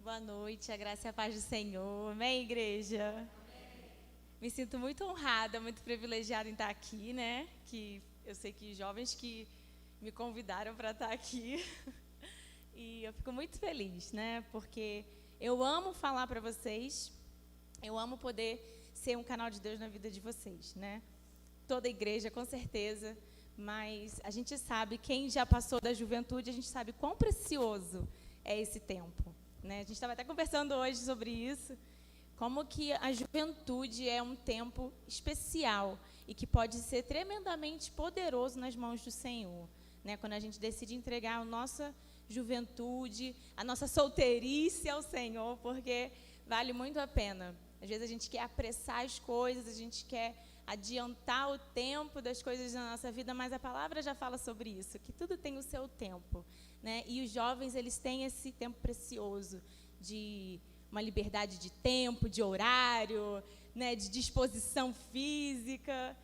Boa noite, a graça e a paz do Senhor. Amém, igreja? Amém. Me sinto muito honrada, muito privilegiada em estar aqui, né? Que eu sei que jovens que me convidaram para estar aqui. E eu fico muito feliz, né? Porque eu amo falar para vocês, eu amo poder ser um canal de Deus na vida de vocês, né? Toda igreja, com certeza, mas a gente sabe, quem já passou da juventude, a gente sabe quão precioso é esse tempo, né? A gente estava até conversando hoje sobre isso, como que a juventude é um tempo especial e que pode ser tremendamente poderoso nas mãos do Senhor, né? Quando a gente decide entregar a nossa juventude, a nossa solteirice ao Senhor, porque vale muito a pena. Às vezes a gente quer apressar as coisas, a gente quer adiantar o tempo das coisas na nossa vida, mas a palavra já fala sobre isso, que tudo tem o seu tempo, né? E os jovens, eles têm esse tempo precioso de uma liberdade de tempo, de horário, né? De disposição física,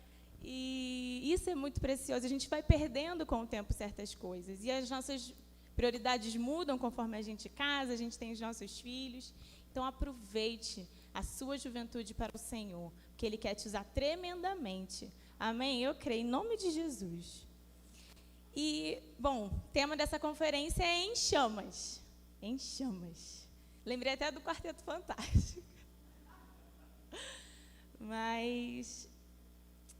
e isso é muito precioso. A gente vai perdendo com o tempo certas coisas, e as nossas prioridades mudam conforme a gente casa, a gente tem os nossos filhos. Então aproveite a sua juventude para o Senhor, porque Ele quer te usar tremendamente. Amém? Eu creio, em nome de Jesus. E, bom, o tema dessa conferência é Em Chamas. Em Chamas. Lembrei até do Quarteto Fantástico. Mas,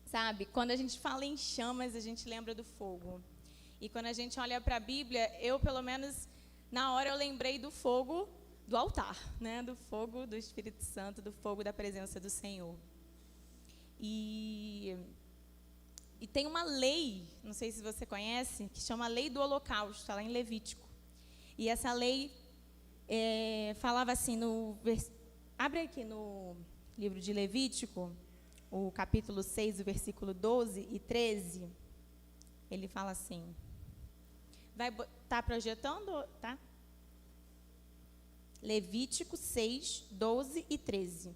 sabe, quando a gente fala em chamas, a gente lembra do fogo. E quando a gente olha para a Bíblia, eu, pelo menos, na hora eu lembrei do fogo do altar, né? Do fogo do Espírito Santo, do fogo da presença do Senhor. E tem uma lei, não sei se você conhece, que chama Lei do Holocausto, está lá em Levítico. E essa lei falava assim, abre aqui no livro de Levítico, o capítulo 6, o versículo 12 e 13, ele fala assim, vai estar projetando, tá? Levítico 6, 12 e 13.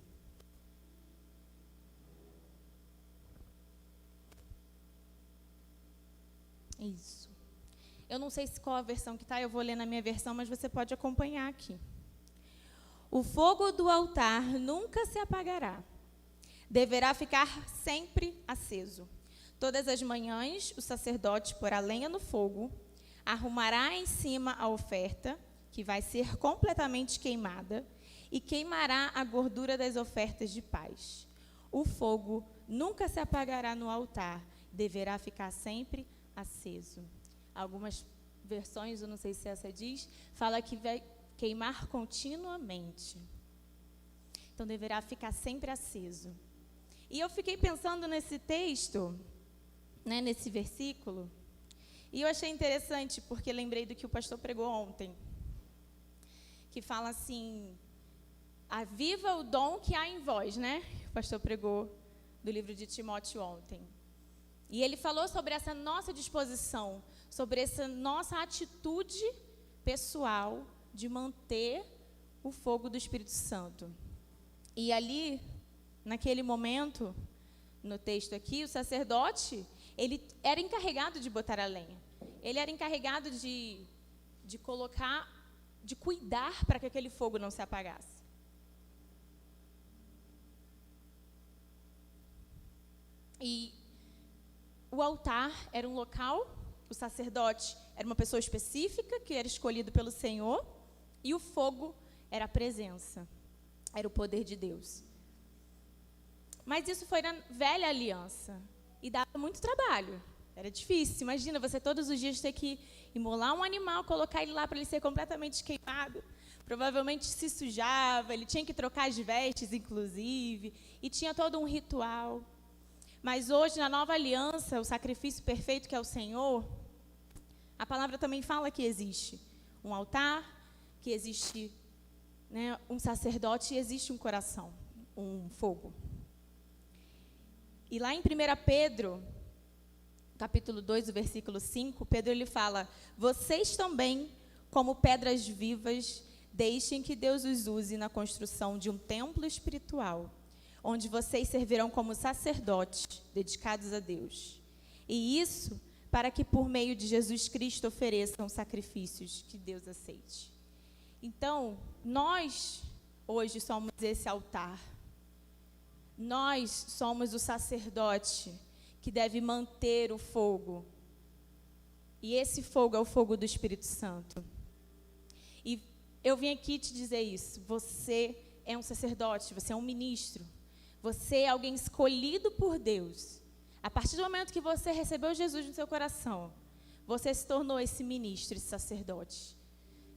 Isso. Eu não sei qual a versão que está, eu vou ler na minha versão, mas você pode acompanhar aqui. O fogo do altar nunca se apagará. Deverá ficar sempre aceso. Todas as manhãs, o sacerdote porá lenha no fogo, arrumará em cima a oferta, que vai ser completamente queimada, e queimará a gordura das ofertas de paz. O fogo nunca se apagará no altar, deverá ficar sempre aceso. Algumas versões, eu não sei se essa diz, fala que vai queimar continuamente. Então, deverá ficar sempre aceso. E eu fiquei pensando nesse texto, né, nesse versículo, e eu achei interessante, porque lembrei do que o pastor pregou ontem, que fala assim, aviva o dom que há em vós, né? O pastor pregou do livro de Timóteo ontem. E ele falou sobre essa nossa disposição, sobre essa nossa atitude pessoal de manter o fogo do Espírito Santo. E ali, naquele momento, no texto aqui, o sacerdote, ele era encarregado de botar a lenha. Ele era encarregado de colocar, de cuidar para que aquele fogo não se apagasse. E o altar era um local, o sacerdote era uma pessoa específica, que era escolhido pelo Senhor, e o fogo era a presença, era o poder de Deus. Mas isso foi na velha aliança, e dava muito trabalho, era difícil. Imagina você todos os dias ter que imolar um animal, colocar ele lá para ele ser completamente queimado. Provavelmente se sujava, ele tinha que trocar as vestes, inclusive, e tinha todo um ritual. Mas hoje, na nova aliança, o sacrifício perfeito que é o Senhor, a palavra também fala que existe um altar, que existe, né, um sacerdote e existe um coração, um fogo. E lá em 1 Pedro, capítulo 2, o versículo 5, Pedro ele fala, vocês também, como pedras vivas, deixem que Deus os use na construção de um templo espiritual, onde vocês servirão como sacerdotes dedicados a Deus. E isso para que por meio de Jesus Cristo ofereçam sacrifícios que Deus aceite. Então, nós hoje somos esse altar. Nós somos o sacerdote que deve manter o fogo. E esse fogo é o fogo do Espírito Santo. E eu vim aqui te dizer isso. Você é um sacerdote, você é um ministro. Você é alguém escolhido por Deus. A partir do momento que você recebeu Jesus no seu coração, você se tornou esse ministro, esse sacerdote,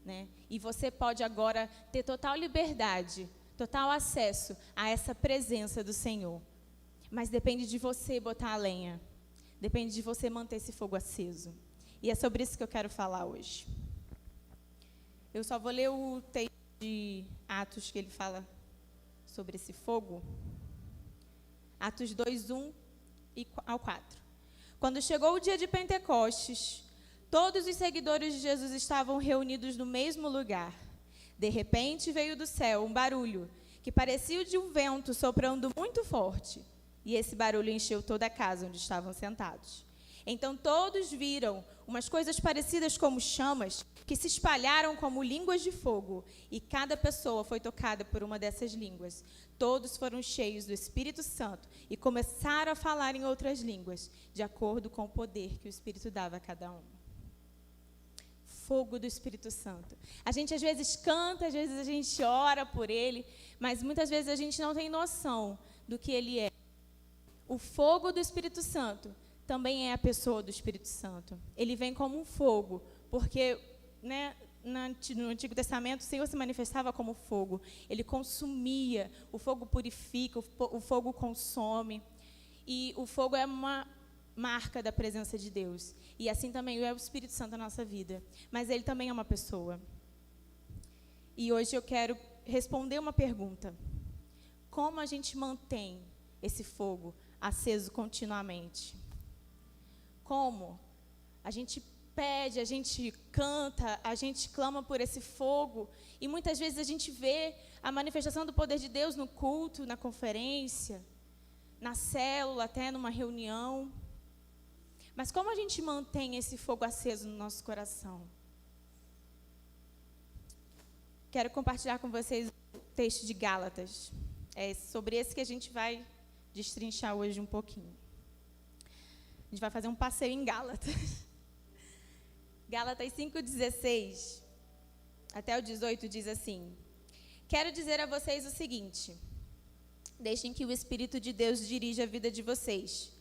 né? E você pode agora ter total liberdade, total acesso a essa presença do Senhor. Mas depende de você botar a lenha. Depende de você manter esse fogo aceso. E é sobre isso que eu quero falar hoje. Eu só vou ler o texto de Atos que ele fala sobre esse fogo. Atos 2, 1 ao 4. Quando chegou o dia de Pentecostes, todos os seguidores de Jesus estavam reunidos no mesmo lugar. De repente veio do céu um barulho, que parecia o de um vento soprando muito forte. E esse barulho encheu toda a casa onde estavam sentados. Então todos viram umas coisas parecidas como chamas, que se espalharam como línguas de fogo, e cada pessoa foi tocada por uma dessas línguas. Todos foram cheios do Espírito Santo e começaram a falar em outras línguas, de acordo com o poder que o Espírito dava a cada um. Fogo do Espírito Santo. A gente às vezes canta, às vezes a gente ora por ele, mas muitas vezes a gente não tem noção do que ele é. O fogo do Espírito Santo também é a pessoa do Espírito Santo. Ele vem como um fogo, porque, né, no Antigo Testamento o Senhor se manifestava como fogo. Ele consumia, o fogo purifica, o fogo consome. E o fogo é uma marca da presença de Deus. E assim também é o Espírito Santo na nossa vida. Mas ele também é uma pessoa. E hoje eu quero responder uma pergunta. Como a gente mantém esse fogo aceso continuamente? Como? A gente pede, a gente canta, a gente clama por esse fogo, e muitas vezes a gente vê a manifestação do poder de Deus no culto, na conferência, na célula, até numa reunião. Mas como a gente mantém esse fogo aceso no nosso coração? Quero compartilhar com vocês o texto de Gálatas. É sobre esse que a gente vai destrinchar hoje um pouquinho. A gente vai fazer um passeio em Gálatas. Gálatas 5:16 até o 18 diz assim: quero dizer a vocês o seguinte: deixem que o Espírito de Deus dirija a vida de vocês.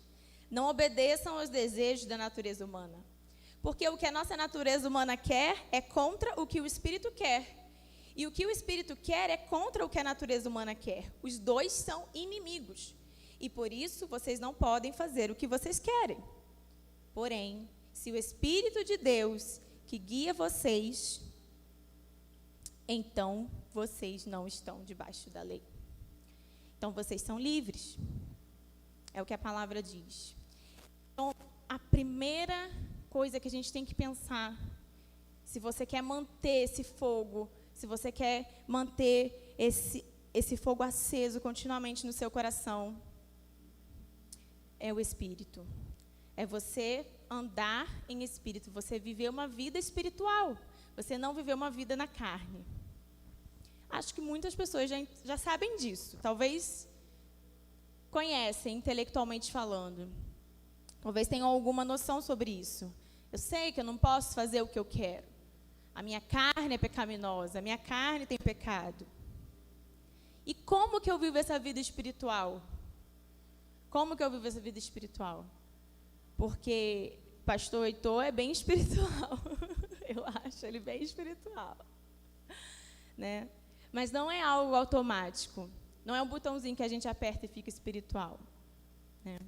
Não obedeçam aos desejos da natureza humana. Porque o que a nossa natureza humana quer é contra o que o Espírito quer. E o que o Espírito quer é contra o que a natureza humana quer. Os dois são inimigos. E por isso vocês não podem fazer o que vocês querem. Porém, se o Espírito de Deus que guia vocês, então vocês não estão debaixo da lei. Então vocês são livres. É o que a palavra diz. Então, a primeira coisa que a gente tem que pensar, se você quer manter esse fogo, se você quer manter esse fogo aceso continuamente no seu coração, é o Espírito. É você andar em Espírito, você viver uma vida espiritual. Você não viver uma vida na carne. Acho que muitas pessoas já sabem disso. Talvez conhecem, intelectualmente falando. Talvez tenham alguma noção sobre isso. Eu sei que eu não posso fazer o que eu quero. A minha carne é pecaminosa, a minha carne tem pecado. E como que eu vivo essa vida espiritual? Como que eu vivo essa vida espiritual? Porque pastor Heitor é bem espiritual. Eu acho ele bem espiritual. Né? Mas não é algo automático. Não é um botãozinho que a gente aperta e fica espiritual. Né?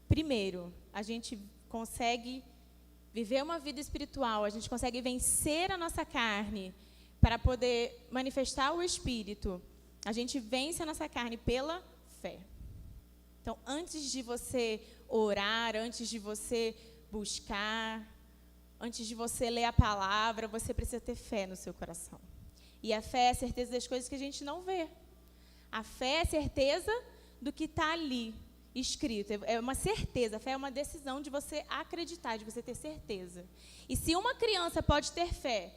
Primeiro, a gente consegue viver uma vida espiritual, a gente consegue vencer a nossa carne para poder manifestar o Espírito. A gente vence a nossa carne pela fé. Então, antes de você orar, antes de você buscar, antes de você ler a palavra, você precisa ter fé no seu coração. E a fé é a certeza das coisas que a gente não vê. A fé é a certeza do que está ali. escrito, é uma certeza. A fé é uma decisão de você acreditar, de você ter certeza. E se uma criança pode ter fé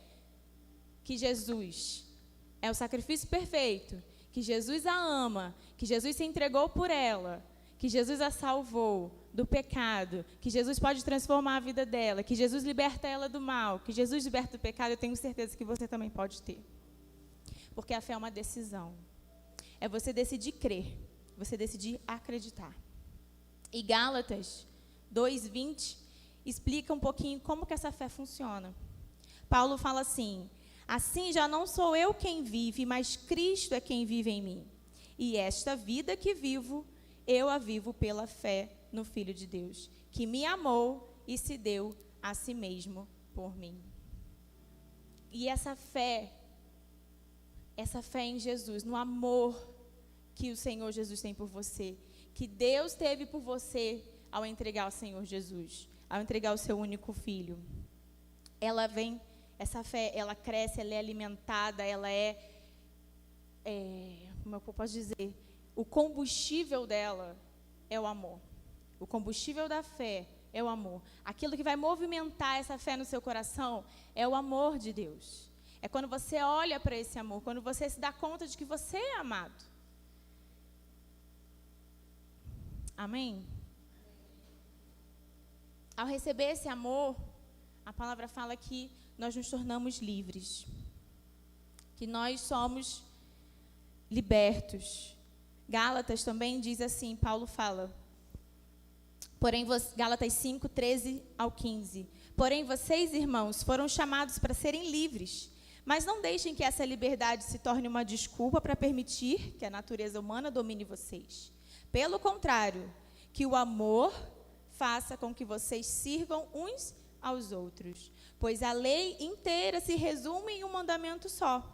que Jesus é o sacrifício perfeito, que Jesus a ama, que Jesus se entregou por ela, que Jesus a salvou do pecado, que Jesus pode transformar a vida dela, que Jesus liberta ela do mal, que Jesus liberta do pecado, eu tenho certeza que você também pode ter. Porque a fé é uma decisão. É você decidir crer, você decidir acreditar. E Gálatas 2:20 explica um pouquinho como que essa fé funciona. Paulo fala assim: assim já não sou eu quem vive, mas Cristo é quem vive em mim. E esta vida que vivo, eu a vivo pela fé no Filho de Deus, que me amou e se deu a si mesmo por mim. E essa fé em Jesus, no amor que o Senhor Jesus tem por você, que Deus teve por você ao entregar o Senhor Jesus, ao entregar o seu único Filho. Ela vem, essa fé, ela cresce, ela é alimentada, ela como eu posso dizer, o combustível dela é o amor. O combustível da fé é o amor. Aquilo que vai movimentar essa fé no seu coração é o amor de Deus. É quando você olha para esse amor, quando você se dá conta de que você é amado. Amém? Ao receber esse amor, a palavra fala que nós nos tornamos livres. Que nós somos libertos. Gálatas também diz assim, Paulo fala, Gálatas 5, 13 ao 15. Porém, vocês, irmãos, foram chamados para serem livres, mas não deixem que essa liberdade se torne uma desculpa para permitir que a natureza humana domine vocês. Pelo contrário, que o amor faça com que vocês sirvam uns aos outros, pois a lei inteira se resume em um mandamento só: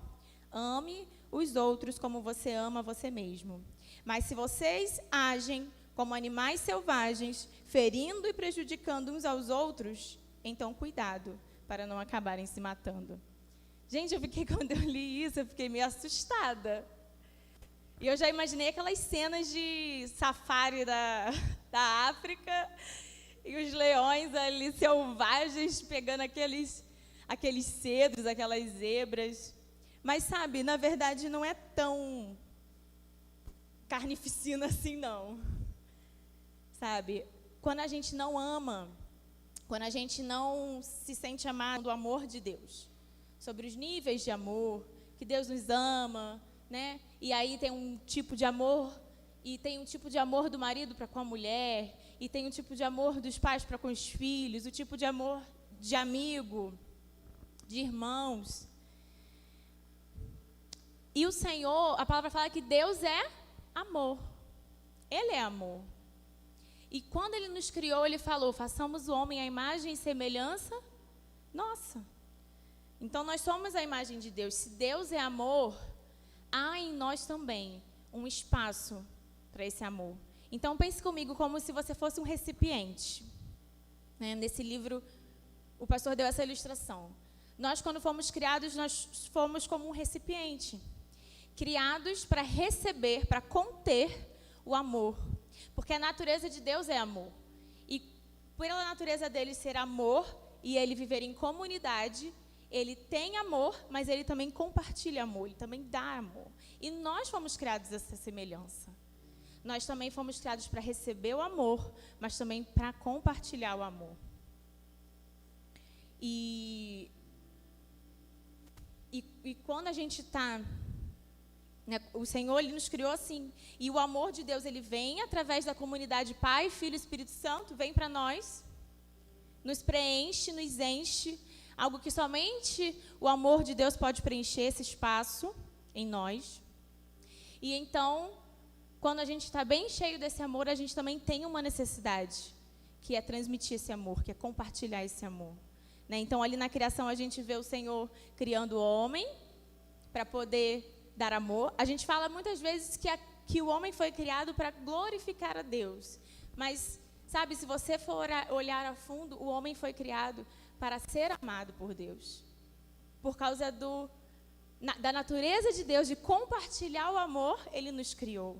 ame os outros como você ama você mesmo. Mas se vocês agem como animais selvagens, ferindo e prejudicando uns aos outros, então cuidado para não acabarem se matando. Gente, quando eu li isso, eu fiquei meio assustada. E eu já imaginei aquelas cenas de safari da África, e os leões ali selvagens pegando aqueles cedros, aquelas zebras. Mas, sabe, na verdade não é tão carnificina assim, não. Sabe, quando a gente não ama, quando a gente não se sente amado do amor de Deus, sobre os níveis de amor, que Deus nos ama, né? E aí tem um tipo de amor, e tem um tipo de amor do marido para com a mulher, e tem um tipo de amor dos pais para com os filhos, o tipo de amor de amigo, de irmãos. E o Senhor, a palavra fala que Deus é amor. Ele é amor. E quando Ele nos criou, Ele falou, façamos o homem à imagem e semelhança nossa. Então, nós somos a imagem de Deus. Se Deus é amor, há em nós também um espaço para esse amor. Então, pense comigo como se você fosse um recipiente. Né? Nesse livro, o pastor deu essa ilustração. Nós, quando fomos criados, nós fomos como um recipiente. Criados para receber, para conter o amor. Porque a natureza de Deus é amor. E pela natureza dele ser amor e ele viver em comunidade, ele tem amor, mas ele também compartilha amor, ele também dá amor. E nós fomos criados dessa semelhança. Nós também fomos criados para receber o amor, mas também para compartilhar o amor. E quando a gente está... O Senhor, Ele nos criou assim. E o amor de Deus, Ele vem através da comunidade Pai, Filho e Espírito Santo, vem para nós, nos preenche, nos enche. Algo que somente o amor de Deus pode preencher esse espaço em nós. E então, quando a gente está bem cheio desse amor, a gente também tem uma necessidade, que é transmitir esse amor, que é compartilhar esse amor. Né? Então, ali na criação, a gente vê o Senhor criando o homem para poder dar amor. A gente fala muitas vezes que o homem foi criado para glorificar a Deus. Mas, sabe, se você for olhar a fundo, o homem foi criado para ser amado por Deus. Por causa da natureza de Deus, de compartilhar o amor, Ele nos criou.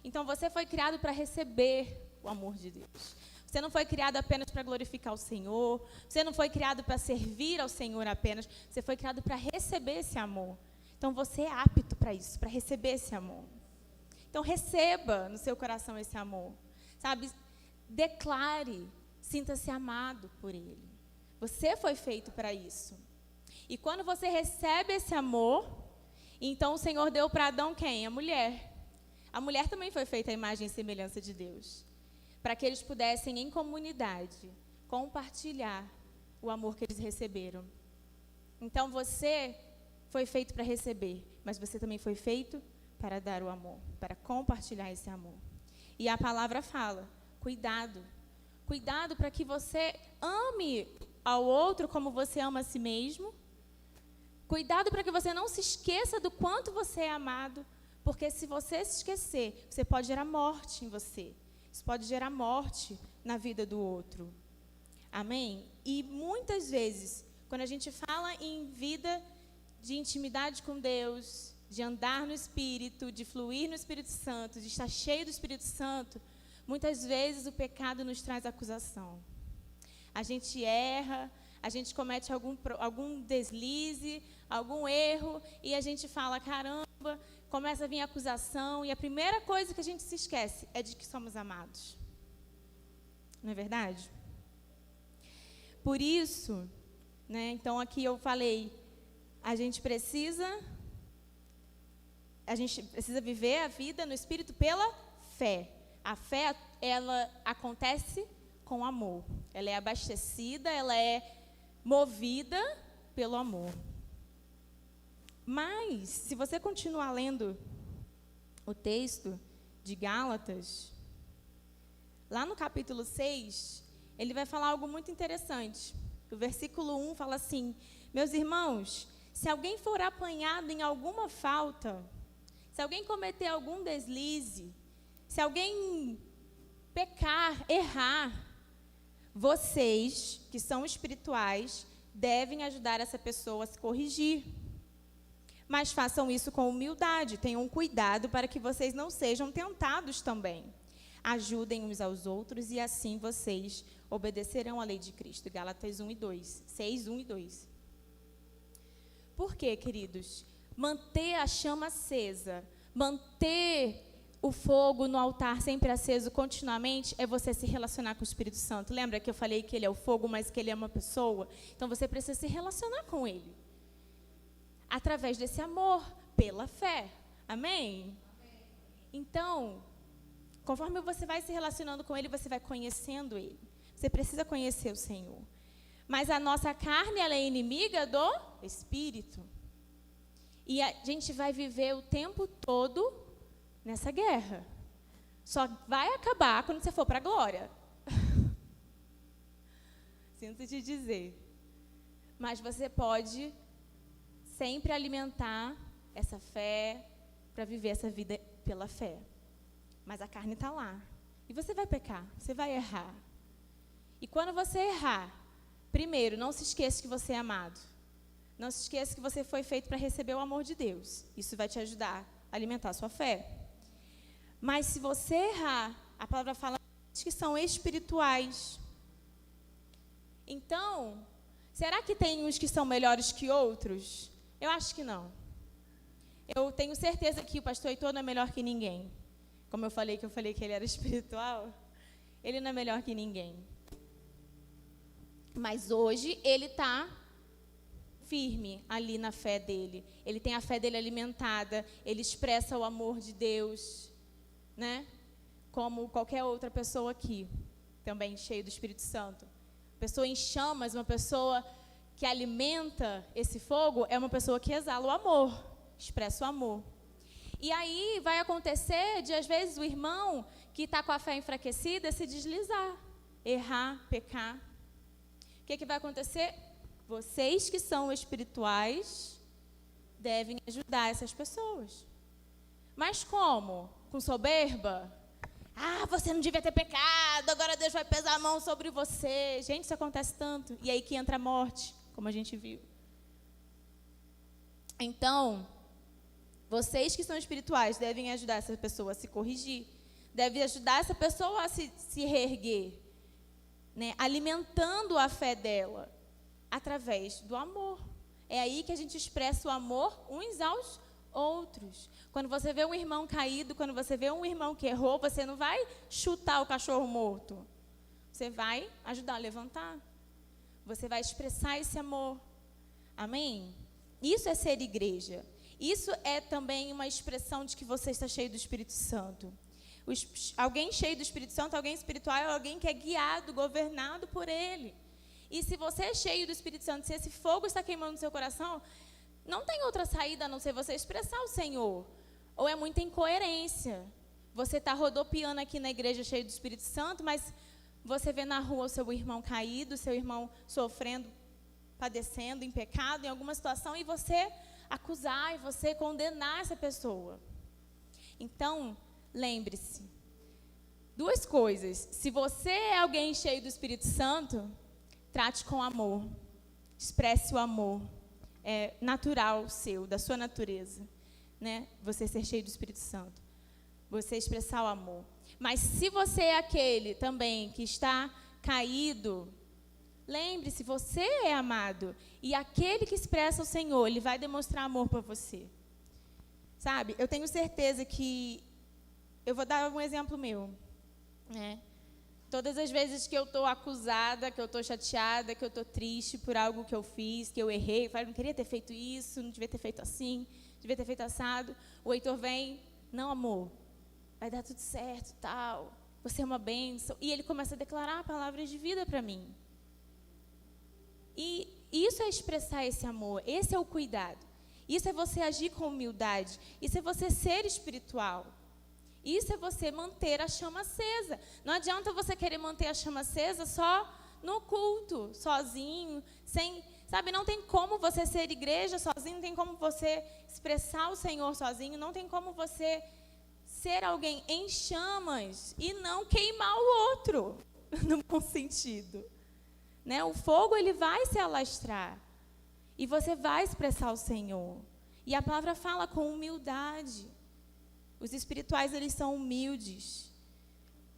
Então você foi criado para receber o amor de Deus. Você não foi criado apenas para glorificar o Senhor. Você não foi criado para servir ao Senhor apenas. Você foi criado para receber esse amor. Então você é apto para isso, para receber esse amor. Então receba no seu coração esse amor. Sabe? Declare, sinta-se amado por Ele. Você foi feito para isso. E quando você recebe esse amor, então o Senhor deu para Adão quem? A mulher. A mulher também foi feita à imagem e semelhança de Deus. Para que eles pudessem, em comunidade, compartilhar o amor que eles receberam. Então, você foi feito para receber, mas você também foi feito para dar o amor, para compartilhar esse amor. E a palavra fala, cuidado. Cuidado para que você ame ao outro como você ama a si mesmo. Cuidado para que você não se esqueça do quanto você é amado, porque se você se esquecer, você pode gerar morte em você. Isso pode gerar morte na vida do outro. Amém? E muitas vezes, quando a gente fala em vida de intimidade com Deus, de andar no Espírito, de fluir no Espírito Santo, de estar cheio do Espírito Santo, muitas vezes o pecado nos traz acusação. A gente erra, a gente comete algum deslize, algum erro, e a gente fala, caramba, começa a vir acusação, e a primeira coisa que a gente se esquece é de que somos amados. Não é verdade? Por isso, né, então aqui eu falei, a gente precisa viver a vida no Espírito pela fé. A fé, ela acontece com amor. Ela é abastecida, ela é movida pelo amor. Mas, se você continuar lendo o texto de Gálatas, lá no capítulo 6, ele vai falar algo muito interessante. O versículo 1 fala assim, meus irmãos, se alguém for apanhado em alguma falta, se alguém cometer algum deslize, se alguém pecar, errar, vocês, que são espirituais, devem ajudar essa pessoa a se corrigir. Mas façam isso com humildade, tenham cuidado para que vocês não sejam tentados também. Ajudem uns aos outros e assim vocês obedecerão à lei de Cristo. Gálatas 1 e 2, 6, 1 e 2. Por quê, queridos? Manter a chama acesa, manter o fogo no altar sempre aceso continuamente, é você se relacionar com o Espírito Santo. Lembra que eu falei que ele é o fogo, mas que ele é uma pessoa? Então você precisa se relacionar com ele. Através desse amor, pela fé. Amém? Amém? Então, conforme você vai se relacionando com ele, você vai conhecendo ele. Você precisa conhecer o Senhor. Mas a nossa carne, ela é inimiga do Espírito. E a gente vai viver o tempo todo nessa guerra. Só vai acabar quando você for para a glória. Sinto te dizer. Mas você pode sempre alimentar essa fé para viver essa vida pela fé. Mas a carne está lá. E você vai pecar, você vai errar. E quando você errar, primeiro, não se esqueça que você é amado. Não se esqueça que você foi feito para receber o amor de Deus. Isso vai te ajudar a alimentar a sua fé. Mas se você errar, a palavra fala que são espirituais. Então, será que tem uns que são melhores que outros? Eu acho que não. Eu tenho certeza que o pastor Heitor não é melhor que ninguém. Como eu falei que ele era espiritual, ele não é melhor que ninguém. Mas hoje ele está firme ali na fé dele. Ele tem a fé dele alimentada, ele expressa o amor de Deus, né? Como qualquer outra pessoa aqui, também cheio do Espírito Santo. Pessoa em chamas, uma pessoa que alimenta esse fogo, é uma pessoa que exala o amor, expressa o amor. E aí vai acontecer de, às vezes, o irmão que está com a fé enfraquecida se deslizar, errar, pecar. O que vai acontecer? Vocês que são espirituais devem ajudar essas pessoas. Mas como? Com soberba? Ah, você não devia ter pecado, agora Deus vai pesar a mão sobre você. Gente, isso acontece tanto. E aí que entra a morte, como a gente viu. Então, vocês que são espirituais devem ajudar essa pessoa a se corrigir. deve ajudar essa pessoa a se reerguer, né? Alimentando a fé dela através do amor. É aí que a gente expressa o amor uns aos outros. Quando você vê um irmão caído, quando você vê um irmão que errou, você não vai chutar o cachorro morto. Você vai ajudar a levantar. Você vai expressar esse amor. Amém? Isso é ser igreja. Isso é também uma expressão de que você está cheio do Espírito Santo. Alguém cheio do Espírito Santo, alguém espiritual, é alguém que é guiado, governado por Ele. E se você é cheio do Espírito Santo, se esse fogo está queimando no seu coração, não tem outra saída a não ser você expressar o Senhor. Ou é muita incoerência. Você está rodopiando aqui na igreja cheio do Espírito Santo, mas você vê na rua o seu irmão caído, seu irmão sofrendo, padecendo em pecado, em alguma situação, e você acusar e você condenar essa pessoa. Então, lembre-se, duas coisas. Se você é alguém cheio do Espírito Santo, trate com amor. Expresse o amor. É natural seu, da sua natureza, né? Você ser cheio do Espírito Santo. Você expressar o amor. Mas se você é aquele também que está caído, lembre-se, você é amado. E aquele que expressa o Senhor, Ele vai demonstrar amor para você. Sabe, eu tenho certeza que... Eu vou dar um exemplo meu, né? Todas as vezes que eu estou acusada, que eu estou chateada, que eu estou triste por algo que eu fiz, que eu errei, eu falo, não queria ter feito isso, não devia ter feito assim, devia ter feito assado. O Heitor vem, não, amor, vai dar tudo certo, tal, você é uma bênção. E ele começa a declarar palavras de vida para mim. E isso é expressar esse amor, esse é o cuidado. Isso é você agir com humildade, isso é você ser espiritual. Isso é você manter a chama acesa. Não adianta você querer manter a chama acesa só no culto, sozinho, sem... Sabe, não tem como você ser igreja sozinho, não tem como você expressar o Senhor sozinho, não tem como você ser alguém em chamas e não queimar o outro, no bom sentido. Né? O fogo, ele vai se alastrar e você vai expressar o Senhor. E a palavra fala com humildade. Os espirituais, eles são humildes.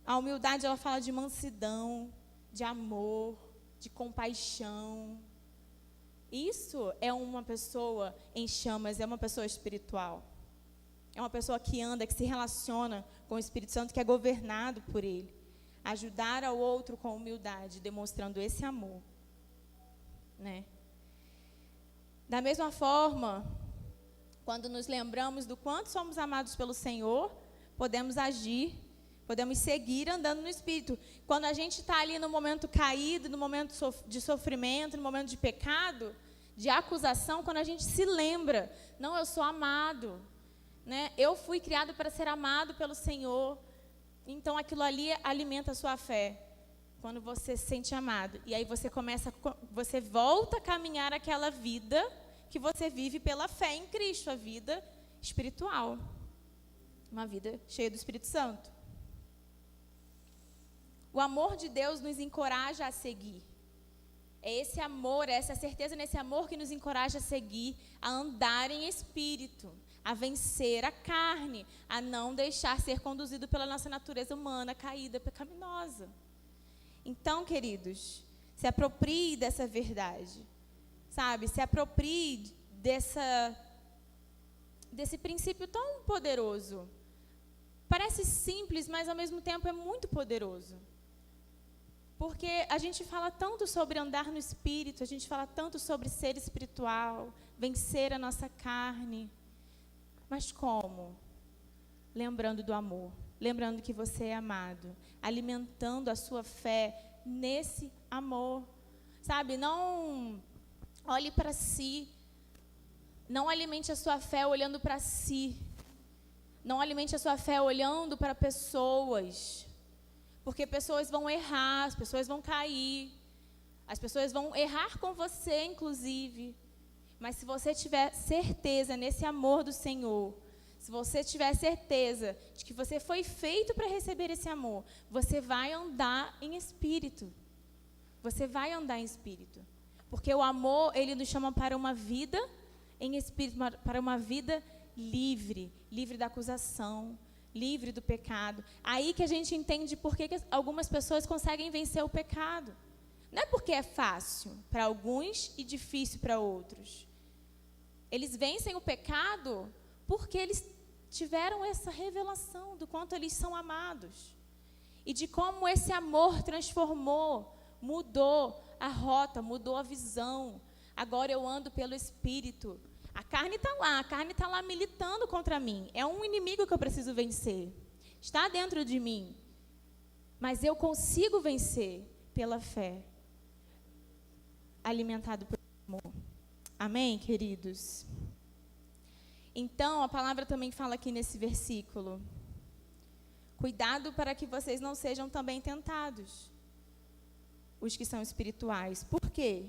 A humildade, ela fala de mansidão, de amor, de compaixão. Isso é uma pessoa em chamas, é uma pessoa espiritual. É uma pessoa que anda, que se relaciona com o Espírito Santo, que é governado por Ele. Ajudar ao outro com humildade, demonstrando esse amor. Né? Da mesma forma... Quando nos lembramos do quanto somos amados pelo Senhor, podemos agir, podemos seguir andando no Espírito. Quando a gente está ali no momento caído, no momento de sofrimento, no momento de pecado, de acusação, quando a gente se lembra, não, eu sou amado, né? Eu fui criado para ser amado pelo Senhor. Então aquilo ali alimenta a sua fé. Quando você se sente amado. E aí você volta a caminhar aquela vida que você vive pela fé em Cristo, a vida espiritual. Uma vida cheia do Espírito Santo. O amor de Deus nos encoraja a seguir. É esse amor, é essa certeza nesse amor que nos encoraja a seguir, a andar em espírito, a vencer a carne, a não deixar ser conduzido pela nossa natureza humana, caída, pecaminosa. Então, queridos, se aproprie dessa verdade. Sabe, se aproprie desse princípio tão poderoso. Parece simples, mas ao mesmo tempo é muito poderoso. Porque a gente fala tanto sobre andar no Espírito, a gente fala tanto sobre ser espiritual, vencer a nossa carne. Mas como? Lembrando do amor, lembrando que você é amado, alimentando a sua fé nesse amor. Sabe, não... Olhe para si. Não alimente a sua fé olhando para si. Não alimente a sua fé olhando para pessoas. Porque pessoas vão errar, as pessoas vão cair. As pessoas vão errar com você, inclusive. Mas se você tiver certeza nesse amor do Senhor, se você tiver certeza de que você foi feito para receber esse amor, você vai andar em espírito. Você vai andar em espírito. Porque o amor, ele nos chama para uma vida em espírito, para uma vida livre, livre da acusação, livre do pecado. Aí que a gente entende por que algumas pessoas conseguem vencer o pecado. Não é porque é fácil para alguns e difícil para outros. Eles vencem o pecado porque eles tiveram essa revelação do quanto eles são amados. E de como esse amor transformou, mudou a rota, mudou a visão. Agora eu ando pelo Espírito. A carne está lá militando contra mim. É um inimigo que eu preciso vencer. Está dentro de mim. Mas eu consigo vencer pela fé. Alimentado pelo amor. Amém, queridos? Então, a palavra também fala aqui nesse versículo. Cuidado para que vocês não sejam também tentados. Os que são espirituais. Por quê?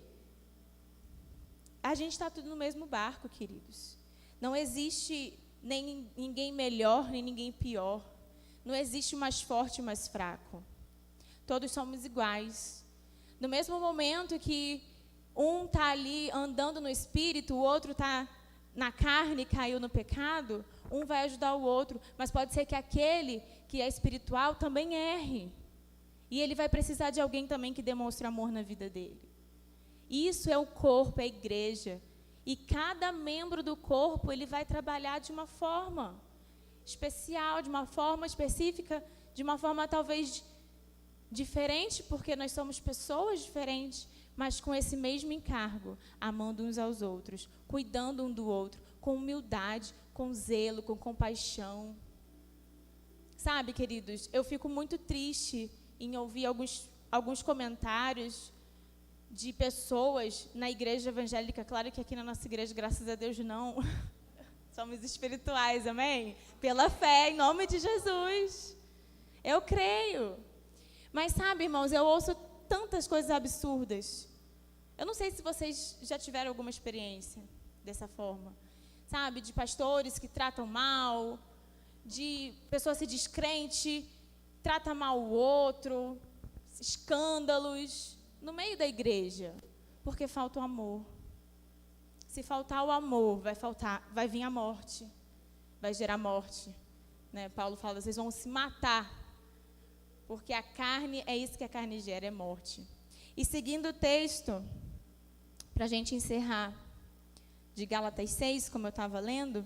A gente está tudo no mesmo barco, queridos. Não existe nem ninguém melhor, nem ninguém pior. Não existe o mais forte e o mais fraco. Todos somos iguais. No mesmo momento que um está ali andando no espírito, o outro está na carne e caiu no pecado, um vai ajudar o outro. Mas pode ser que aquele que é espiritual também erre. E ele vai precisar de alguém também que demonstre amor na vida dele. Isso é o corpo, é a igreja. E cada membro do corpo, ele vai trabalhar de uma forma especial, de uma forma específica, de uma forma talvez diferente, porque nós somos pessoas diferentes, mas com esse mesmo encargo, amando uns aos outros, cuidando um do outro, com humildade, com zelo, com compaixão. Sabe, queridos, eu fico muito triste em ouvir alguns comentários de pessoas na igreja evangélica. Claro que aqui na nossa igreja, graças a Deus, não. Somos espirituais, amém? Pela fé, em nome de Jesus. Eu creio. Mas sabe, irmãos, eu ouço tantas coisas absurdas. Eu não sei se vocês já tiveram alguma experiência dessa forma. Sabe, de pastores que tratam mal, de pessoa se descrente, trata mal o outro, escândalos no meio da igreja, porque falta o amor. Se faltar o amor, vai vir a morte, vai gerar morte, né? Paulo fala, vocês vão se matar, porque a carne, é isso que a carne gera, é morte. E seguindo o texto, para a gente encerrar, de Gálatas 6, como eu estava lendo,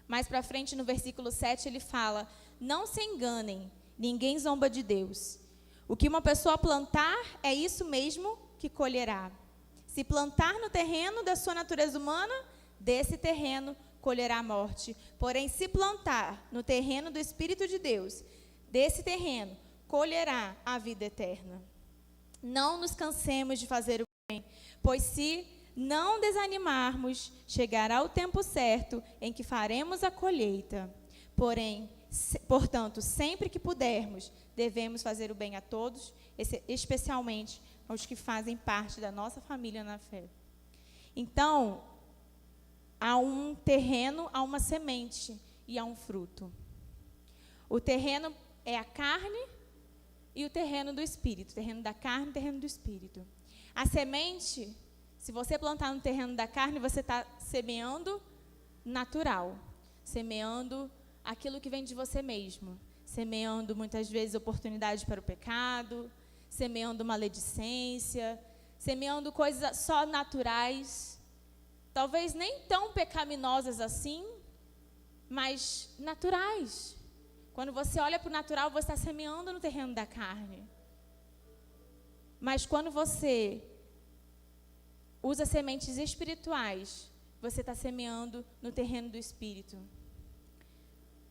mais para frente no versículo 7 ele fala, não se enganem, ninguém zomba de Deus. O que uma pessoa plantar, é isso mesmo que colherá. Se plantar no terreno da sua natureza humana, desse terreno colherá a morte. Porém, se plantar no terreno do Espírito de Deus, desse terreno colherá a vida eterna. Não nos cansemos de fazer o bem, pois se não desanimarmos, chegará o tempo certo em que faremos a colheita. Portanto, sempre que pudermos, devemos fazer o bem a todos, especialmente aos que fazem parte da nossa família na fé. Então, há um terreno, há uma semente e há um fruto. O terreno é a carne e o terreno do espírito. O terreno da carne e o terreno do espírito. A semente, se você plantar no terreno da carne, você está semeando natural, semeando aquilo que vem de você mesmo, semeando muitas vezes oportunidade para o pecado, semeando maledicência, semeando coisas só naturais, talvez nem tão pecaminosas assim, mas naturais. Quando você olha para o natural, você está semeando no terreno da carne. Mas quando você usa sementes espirituais, você está semeando no terreno do Espírito.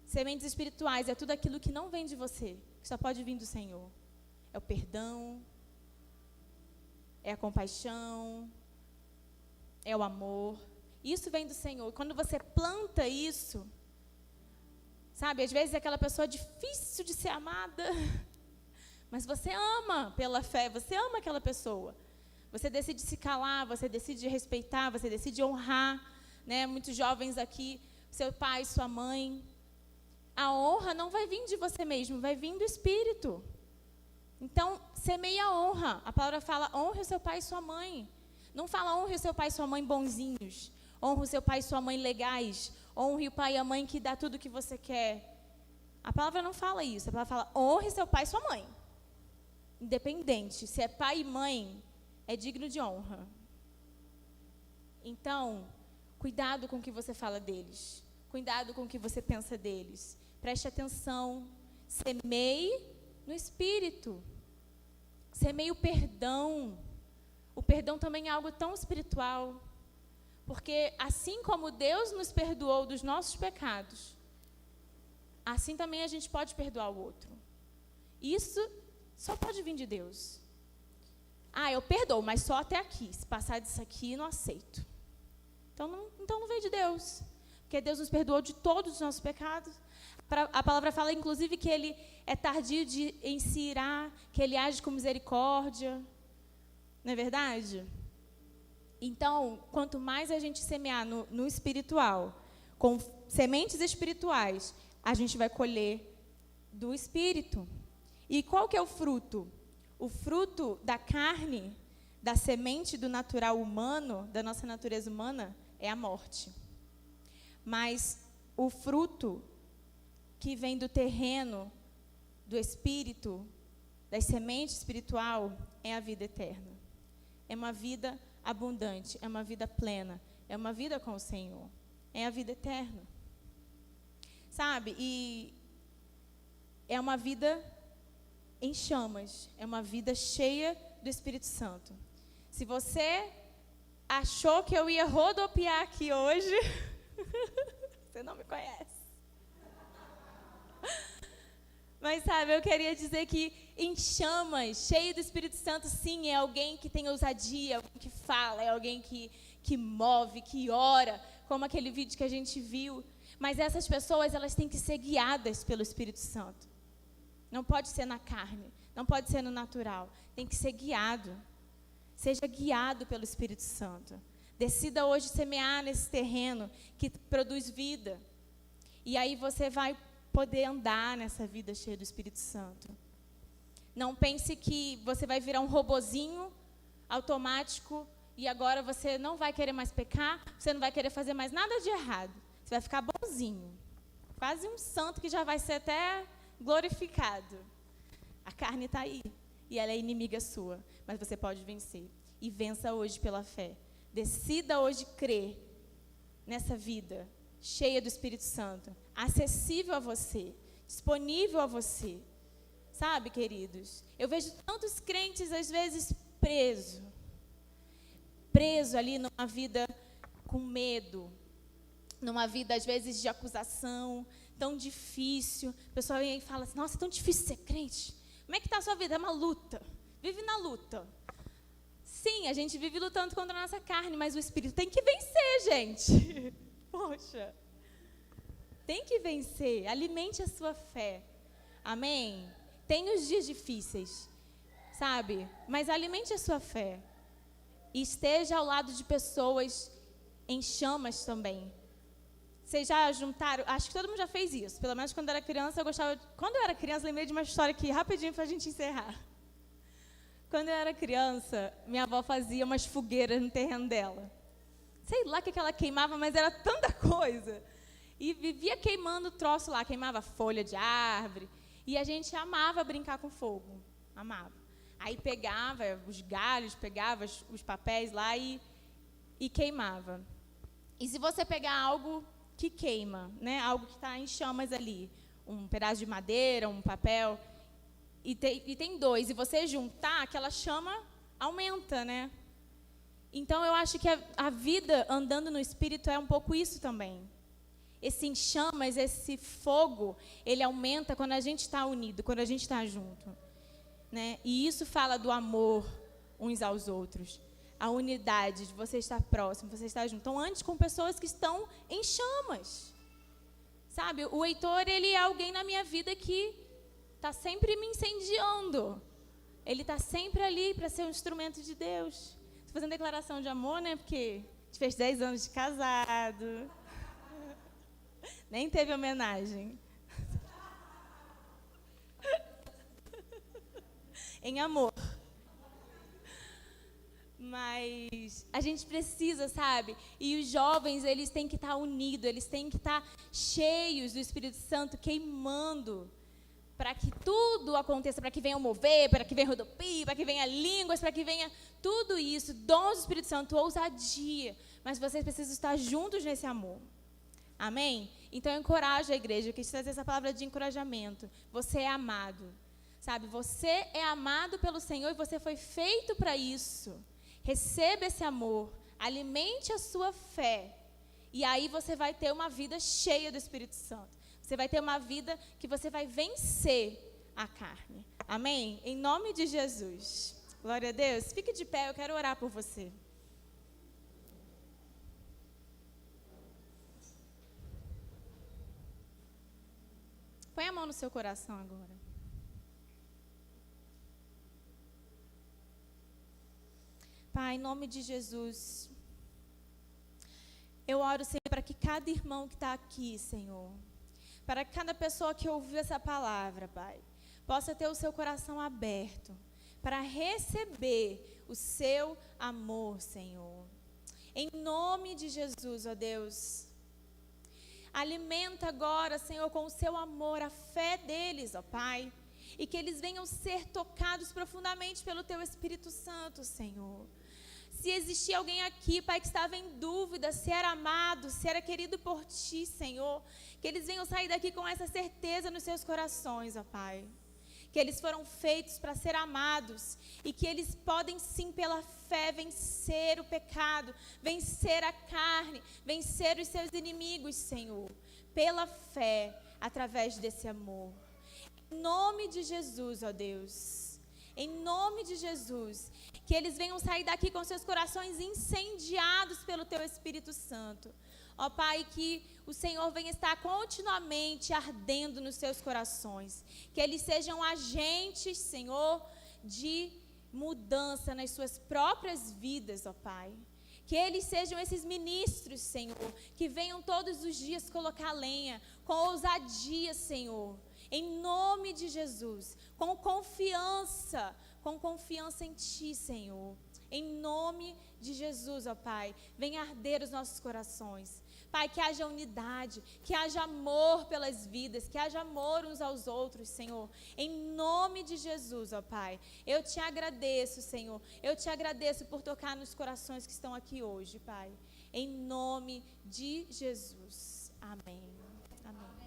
Sementes espirituais é tudo aquilo que não vem de você, que só pode vir do Senhor. É o perdão, é a compaixão, é o amor. Isso vem do Senhor. Quando você planta isso, sabe, às vezes é aquela pessoa difícil de ser amada, mas você ama pela fé, você ama aquela pessoa. Você decide se calar, você decide respeitar, você decide honrar, né? Muitos jovens aqui, seu pai, sua mãe. A honra não vai vir de você mesmo, vai vir do Espírito. Então, semeie a honra. A palavra fala, honre o seu pai e sua mãe. Não fala honre o seu pai e sua mãe bonzinhos. Honra o seu pai e sua mãe legais. Honre o pai e a mãe que dá tudo o que você quer. A palavra não fala isso. A palavra fala, honre seu pai e sua mãe. Independente, se é pai e mãe, é digno de honra. Então, cuidado com o que você fala deles. Cuidado com o que você pensa deles. Preste atenção. Semeie no Espírito. Semeie o perdão. O perdão também é algo tão espiritual. Porque assim como Deus nos perdoou dos nossos pecados, assim também a gente pode perdoar o outro. Isso só pode vir de Deus. Eu perdoo, mas só até aqui. Se passar disso aqui, não aceito. Então não veio de Deus. Porque Deus nos perdoou de todos os nossos pecados. A palavra fala, inclusive, que Ele é tardio em se irar, que Ele age com misericórdia. Não é verdade? Então, quanto mais a gente semear no espiritual, com sementes espirituais, a gente vai colher do Espírito. E qual que é o fruto? O fruto da carne, da semente do natural humano, da nossa natureza humana, é a morte. Mas o fruto que vem do terreno, do Espírito, da semente espiritual, é a vida eterna. É uma vida abundante, é uma vida plena, é uma vida com o Senhor, é a vida eterna. Sabe? E é uma vida em chamas, é uma vida cheia do Espírito Santo. Se você achou que eu ia rodopiar aqui hoje, você não me conhece. Mas sabe, eu queria dizer que em chamas, cheio do Espírito Santo, sim, é alguém que tem ousadia, alguém que fala, é alguém que move, que ora, como aquele vídeo que a gente viu. Mas essas pessoas, elas têm que ser guiadas pelo Espírito Santo. Não pode ser na carne, não pode ser no natural, tem que ser guiado. Seja guiado pelo Espírito Santo. Decida hoje semear nesse terreno que produz vida. E aí você vai poder andar nessa vida cheia do Espírito Santo. Não pense que você vai virar um robozinho automático e agora você não vai querer mais pecar, você não vai querer fazer mais nada de errado. Você vai ficar bonzinho. Quase um santo que já vai ser até glorificado. A carne está aí e ela é inimiga sua, mas você pode vencer. E vença hoje pela fé. Decida hoje crer nessa vida cheia do Espírito Santo, acessível a você, disponível a você. Sabe, queridos, eu vejo tantos crentes, às vezes, preso ali numa vida com medo, numa vida, às vezes, de acusação, tão difícil. O pessoal vem e fala assim, nossa, é tão difícil ser crente. Como é que está a sua vida? É uma luta. Vive na luta. Sim, a gente vive lutando contra a nossa carne, mas o Espírito tem que vencer, gente. Poxa, tem que vencer, alimente a sua fé, amém? Tem os dias difíceis, sabe? Mas alimente a sua fé e esteja ao lado de pessoas em chamas também. Vocês já juntaram, acho que todo mundo já fez isso, pelo menos quando eu era criança, quando eu era criança, lembrei de uma história aqui, rapidinho para a gente encerrar. Quando eu era criança, minha avó fazia umas fogueiras no terreno dela. Sei lá o que ela queimava, mas era tanta coisa. E vivia queimando o troço lá, queimava folha de árvore. E a gente amava brincar com fogo, amava. Aí pegava os galhos, pegava os papéis lá e queimava. E se você pegar algo que queima, né, algo que está em chamas ali, um pedaço de madeira, um papel, e tem dois, e você juntar, aquela chama aumenta, né? Então, eu acho que a vida andando no Espírito é um pouco isso também. Esse em chamas, esse fogo, ele aumenta quando a gente está unido, quando a gente está junto, né? E isso fala do amor uns aos outros. A unidade de você estar próximo, você estar junto. Então, antes com pessoas que estão em chamas. Sabe, o Heitor, ele é alguém na minha vida que está sempre me incendiando. Ele está sempre ali para ser um instrumento de Deus. Estou fazendo declaração de amor, né? Porque a gente fez 10 anos de casado. Nem teve homenagem. Em amor. Mas a gente precisa, sabe? E os jovens, eles têm que estar unidos, eles têm que estar cheios do Espírito Santo, queimando, para que tudo aconteça, para que venha o mover, para que venha rodopio, para que venha línguas, para que venha tudo isso, dons do Espírito Santo, ousadia. Mas vocês precisam estar juntos nesse amor. Amém? Então eu encorajo a igreja, eu quis trazer essa palavra de encorajamento. Você é amado, sabe? Você é amado pelo Senhor e você foi feito para isso. Receba esse amor, alimente a sua fé, e aí você vai ter uma vida cheia do Espírito Santo. Você vai ter uma vida que você vai vencer a carne. Amém? Em nome de Jesus. Glória a Deus. Fique de pé, eu quero orar por você. Põe a mão no seu coração agora. Pai, em nome de Jesus, eu oro, Senhor, para que cada irmão que está aqui, Senhor, para que cada pessoa que ouviu essa palavra, Pai, possa ter o seu coração aberto para receber o seu amor, Senhor. Em nome de Jesus, ó Deus, alimenta agora, Senhor, com o seu amor, a fé deles, ó Pai, e que eles venham ser tocados profundamente pelo Teu Espírito Santo, Senhor. Se existir alguém aqui, Pai, que estava em dúvida se era amado, se era querido por Ti, Senhor, que eles venham sair daqui com essa certeza nos seus corações, ó Pai. Que eles foram feitos para ser amados e que eles podem sim, pela fé, vencer o pecado, vencer a carne, vencer os seus inimigos, Senhor. Pela fé, através desse amor. Em nome de Jesus, ó Deus. Em nome de Jesus, que eles venham sair daqui com seus corações incendiados pelo Teu Espírito Santo. Ó Pai, que o Senhor venha estar continuamente ardendo nos seus corações. Que eles sejam agentes, Senhor, de mudança nas suas próprias vidas, ó Pai. Que eles sejam esses ministros, Senhor, que venham todos os dias colocar lenha, com ousadia, Senhor. Em nome de Jesus, com confiança em Ti, Senhor. Em nome de Jesus, ó Pai, venha arder os nossos corações. Pai, que haja unidade, que haja amor pelas vidas, que haja amor uns aos outros, Senhor. Em nome de Jesus, ó Pai, eu Te agradeço, Senhor. Eu Te agradeço por tocar nos corações que estão aqui hoje, Pai. Em nome de Jesus. Amém. Amém.